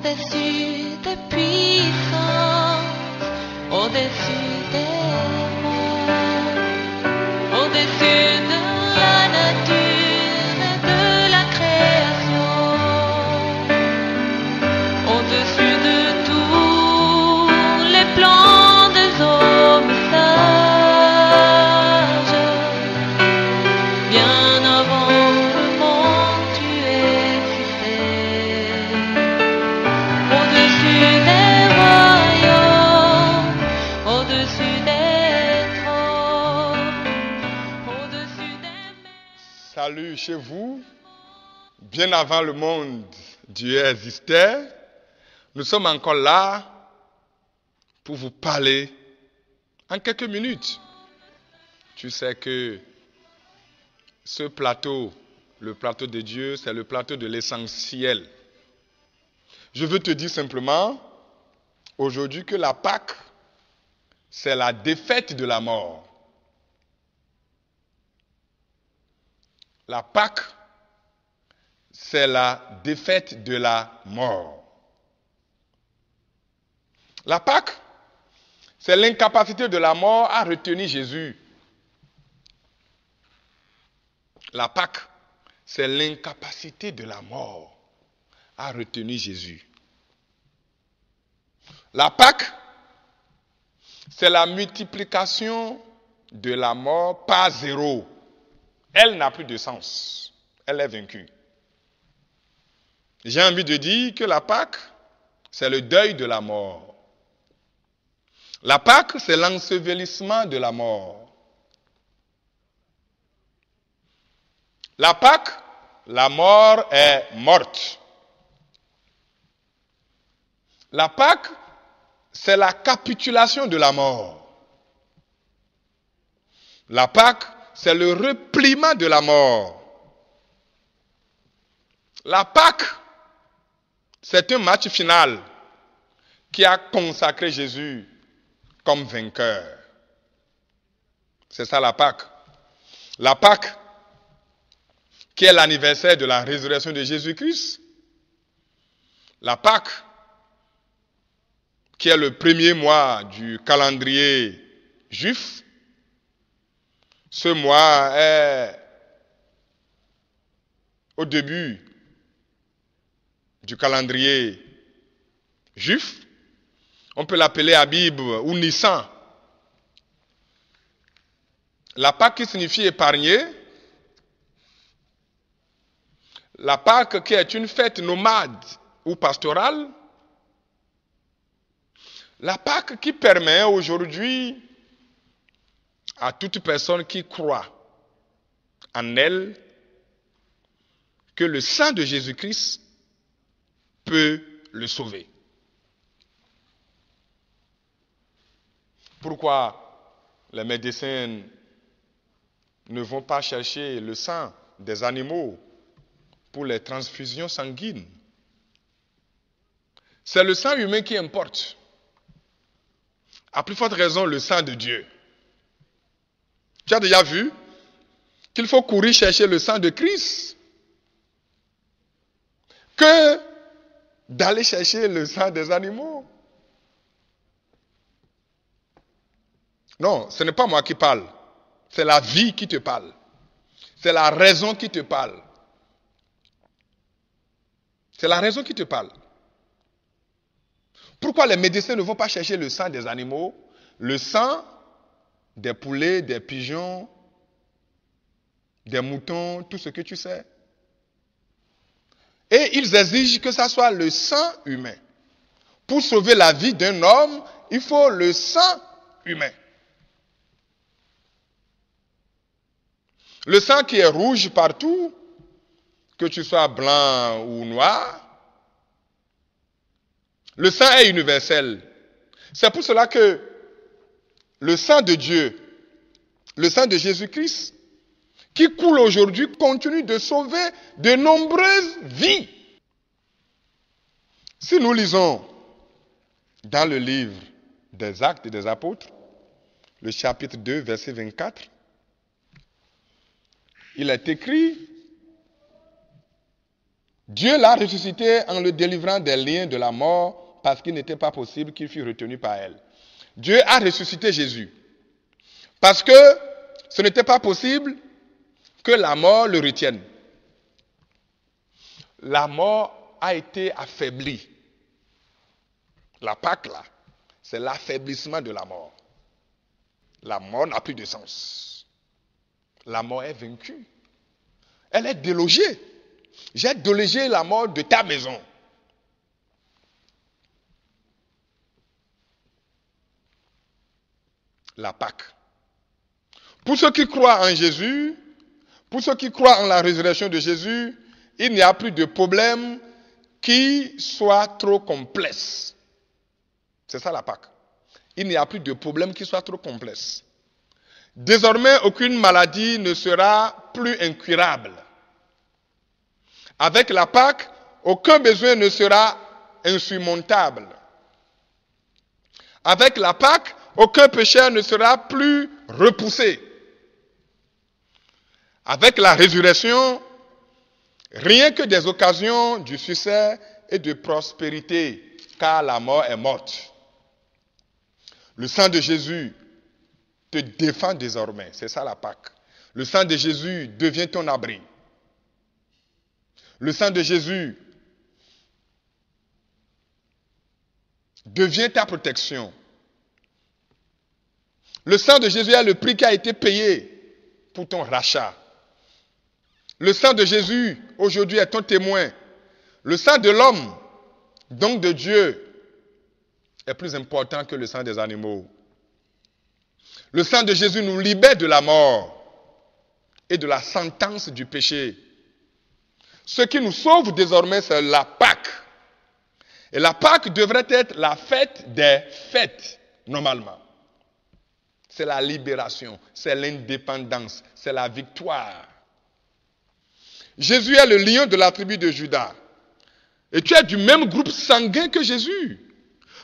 au-dessus des puissances, au-dessus des monts, au-dessus de la nature et de la création, au-dessus de tous les plans des hommes sages, bien avant le monde tu existais, au-dessus des royaumes, au-dessus des trônes, au-dessus des mers. Salut chez vous. Bien avant le monde, Dieu existait. Nous sommes encore là pour vous parler en quelques minutes. Tu sais que ce plateau, le plateau de Dieu, c'est le plateau de l'essentiel. Je veux te dire simplement aujourd'hui que la Pâque, c'est la défaite de la mort. La Pâque, c'est la défaite de la mort. La Pâque, c'est l'incapacité de la mort à retenir Jésus. La Pâque, c'est l'incapacité de la mort à retenir Jésus. La Pâque, c'est la multiplication de la mort par zéro. Elle n'a plus de sens. Elle est vaincue. J'ai envie de dire que la Pâque, c'est le deuil de la mort. La Pâque, c'est l'ensevelissement de la mort. La Pâque, la mort est morte. La Pâque, c'est la capitulation de la mort. La Pâque, c'est le repliement de la mort. La Pâque, c'est un match final qui a consacré Jésus comme vainqueur. C'est ça la Pâque. La Pâque, qui est l'anniversaire de la résurrection de Jésus-Christ. La Pâque, qui est le premier mois du calendrier juif. Ce mois est au début du calendrier juif. On peut l'appeler Abib ou Nissan. La Pâque qui signifie épargner. La Pâque qui est une fête nomade ou pastorale. La Pâque qui permet aujourd'hui à toute personne qui croit en elle que le sang de Jésus-Christ peut le sauver. Pourquoi les médecins ne vont pas chercher le sang des animaux pour les transfusions sanguines? C'est le sang humain qui importe. À plus forte raison, le sang de Dieu. Tu as déjà vu qu'il faut courir chercher le sang de Christ que d'aller chercher le sang des animaux. Non, ce n'est pas moi qui parle. C'est la vie qui te parle. C'est la raison qui te parle. C'est la raison qui te parle. Pourquoi les médecins ne vont pas chercher le sang des animaux, le sang des poulets, des pigeons, des moutons, tout ce que tu sais? Et ils exigent que ça soit le sang humain. Pour sauver la vie d'un homme, il faut le sang humain. Le sang qui est rouge partout, que tu sois blanc ou noir, le sang est universel. C'est pour cela que le sang de Dieu, le sang de Jésus-Christ, qui coule aujourd'hui, continue de sauver de nombreuses vies. Si nous lisons dans le livre des Actes des Apôtres, le chapitre 2, verset 24, il est écrit Dieu l'a ressuscité en le délivrant des liens de la mort parce qu'il n'était pas possible qu'il fût retenu par elle. Dieu a ressuscité Jésus parce que ce n'était pas possible que la mort le retienne. La mort a été affaiblie. La Pâque, là, c'est l'affaiblissement de la mort. La mort n'a plus de sens. La mort est vaincue. Elle est délogée. J'ai délogé la mort de ta maison. La Pâque. Pour ceux qui croient en Jésus, pour ceux qui croient en la résurrection de Jésus, il n'y a plus de problème qui soit trop complexe. C'est ça la Pâque. Il n'y a plus de problème qui soit trop complexe. Désormais, aucune maladie ne sera plus incurable. Avec la Pâque, aucun besoin ne sera insurmontable. Avec la Pâque, aucun pécheur ne sera plus repoussé. Avec la résurrection, rien que des occasions du succès et de prospérité, car la mort est morte. Le sang de Jésus te défend désormais, c'est ça la Pâque. Le sang de Jésus devient ton abri. Le sang de Jésus devient ta protection. Le sang de Jésus est le prix qui a été payé pour ton rachat. Le sang de Jésus, aujourd'hui, est ton témoin. Le sang de l'homme, donc de Dieu, est plus important que le sang des animaux. Le sang de Jésus nous libère de la mort et de la sentence du péché. Ce qui nous sauve désormais, c'est la Pâque. Et la Pâque devrait être la fête des fêtes, normalement. C'est la libération, c'est l'indépendance, c'est la victoire. Jésus est le lion de la tribu de Juda. Et tu es du même groupe sanguin que Jésus.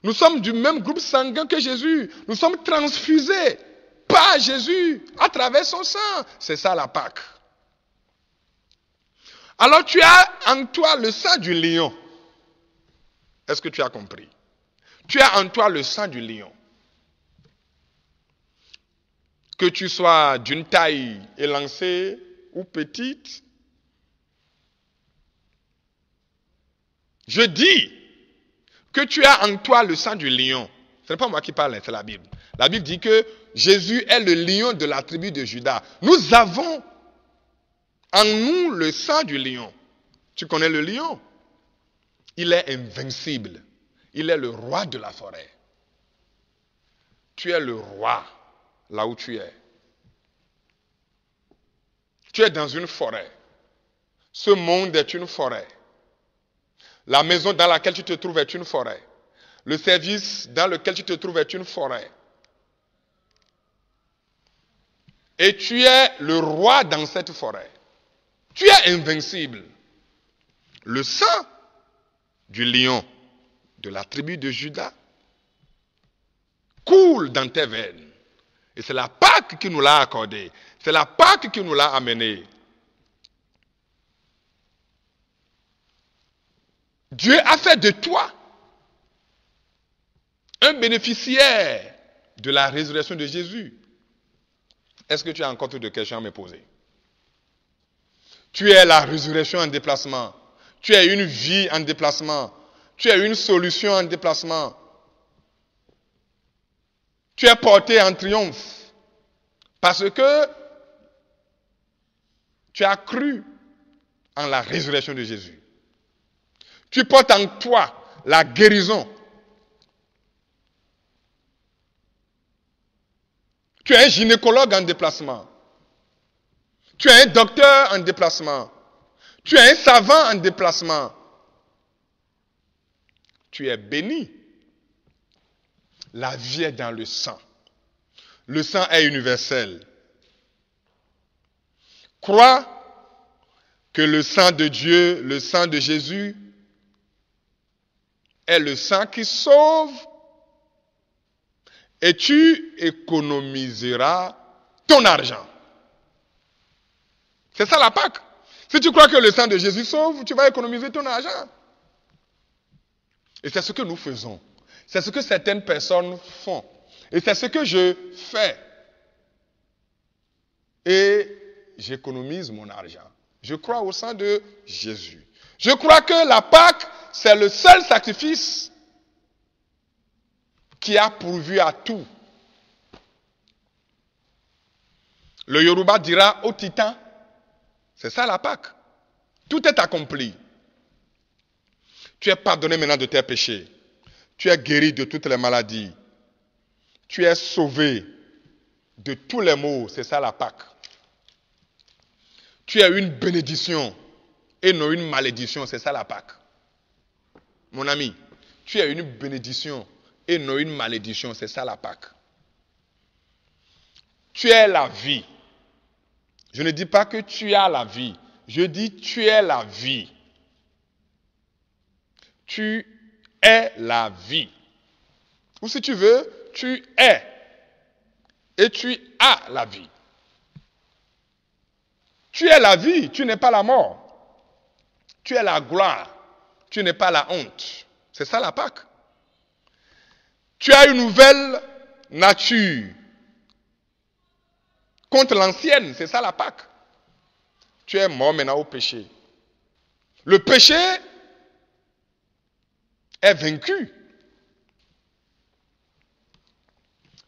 Nous sommes du même groupe sanguin que Jésus. Nous sommes transfusés par Jésus à travers son sang. C'est ça la Pâque. Alors tu as en toi le sang du lion. Est-ce que tu as compris? Tu as en toi le sang du lion. Que tu sois d'une taille élancée ou petite, je dis que tu as en toi le sang du lion. Ce n'est pas moi qui parle, c'est la Bible. La Bible dit que Jésus est le lion de la tribu de Juda. Nous avons en nous le sang du lion. Tu connais le lion? Il est invincible. Il est le roi de la forêt. Tu es le roi là où tu es. Tu es dans une forêt. Ce monde est une forêt. La maison dans laquelle tu te trouves est une forêt. Le service dans lequel tu te trouves est une forêt. Et tu es le roi dans cette forêt. Tu es invincible. Le sang du lion de la tribu de Juda coule dans tes veines. Et c'est la Pâque qui nous l'a accordé. C'est la Pâque qui nous l'a amené. Dieu a fait de toi un bénéficiaire de la résurrection de Jésus. Est-ce que tu as encore toutes de questions à me poser? Tu es la résurrection en déplacement. Tu es une vie en déplacement. Tu es une solution en déplacement. Tu es porté en triomphe. Parce que tu as cru en la résurrection de Jésus. Tu portes en toi la guérison. Tu es un gynécologue en déplacement. Tu es un docteur en déplacement. Tu es un savant en déplacement. Tu es béni. La vie est dans le sang. Le sang est universel. Crois que le sang de Dieu, le sang de Jésus, est le sang qui sauve et tu économiseras ton argent. C'est ça la Pâque. Si tu crois que le sang de Jésus sauve, tu vas économiser ton argent. Et c'est ce que nous faisons. C'est ce que certaines personnes font. Et c'est ce que je fais. Et j'économise mon argent. Je crois au sang de Jésus. Je crois que la Pâque, c'est le seul sacrifice qui a pourvu à tout. Le Yoruba dira au titan, c'est ça la Pâque. Tout est accompli. Tu es pardonné maintenant de tes péchés. Tu es guéri de toutes les maladies. Tu es sauvé de tous les maux. C'est ça la Pâque. Tu as une bénédiction et non une malédiction. C'est ça la Pâque. Mon ami, tu as une bénédiction et non une malédiction. C'est ça la Pâque. Tu es la vie. Je ne dis pas que tu as la vie. Je dis tu es la vie. Tu es la vie. Ou si tu veux, tu es. Et tu as la vie. Tu es la vie, tu n'es pas la mort. Tu es la gloire, tu n'es pas la honte. C'est ça la Pâque. Tu as une nouvelle nature contre l'ancienne. C'est ça la Pâque. Tu es mort maintenant au péché. Le péché est vaincu.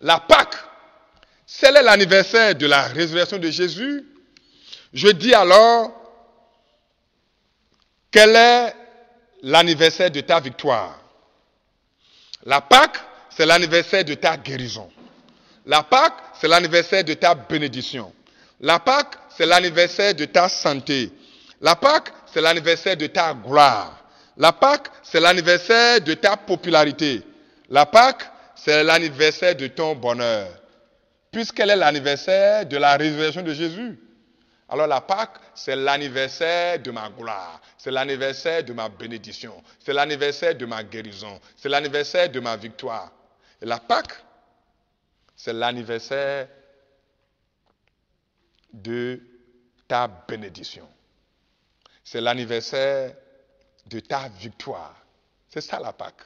La Pâque, c'est l'anniversaire de la résurrection de Jésus. Je dis alors, quel est l'anniversaire de ta victoire? La Pâque, c'est l'anniversaire de ta guérison. La Pâque, c'est l'anniversaire de ta bénédiction. La Pâque, c'est l'anniversaire de ta santé. La Pâque, c'est l'anniversaire de ta gloire. La Pâque, c'est l'anniversaire de ta popularité. La Pâque, c'est l'anniversaire de ton bonheur. Puisqu'elle est l'anniversaire de la résurrection de Jésus. Alors la Pâque, c'est l'anniversaire de ma gloire. C'est l'anniversaire de ma bénédiction. C'est l'anniversaire de ma guérison. C'est l'anniversaire de ma victoire. Et la Pâque, c'est l'anniversaire de ta bénédiction. C'est l'anniversaire de ta victoire. C'est ça la Pâque.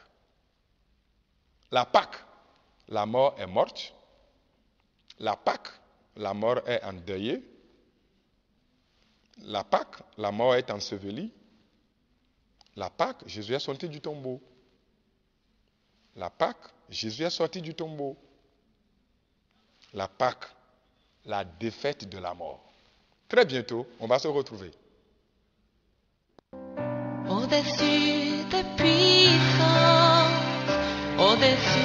La Pâque, la mort est morte. La Pâque, la mort est endeuillée. La Pâque, la mort est ensevelie. La Pâque, Jésus est sorti du tombeau. La Pâque, Jésus est sorti du tombeau. La Pâque, la défaite de la mort. Très bientôt, on va se retrouver. Au-dessus des puissances, au-dessus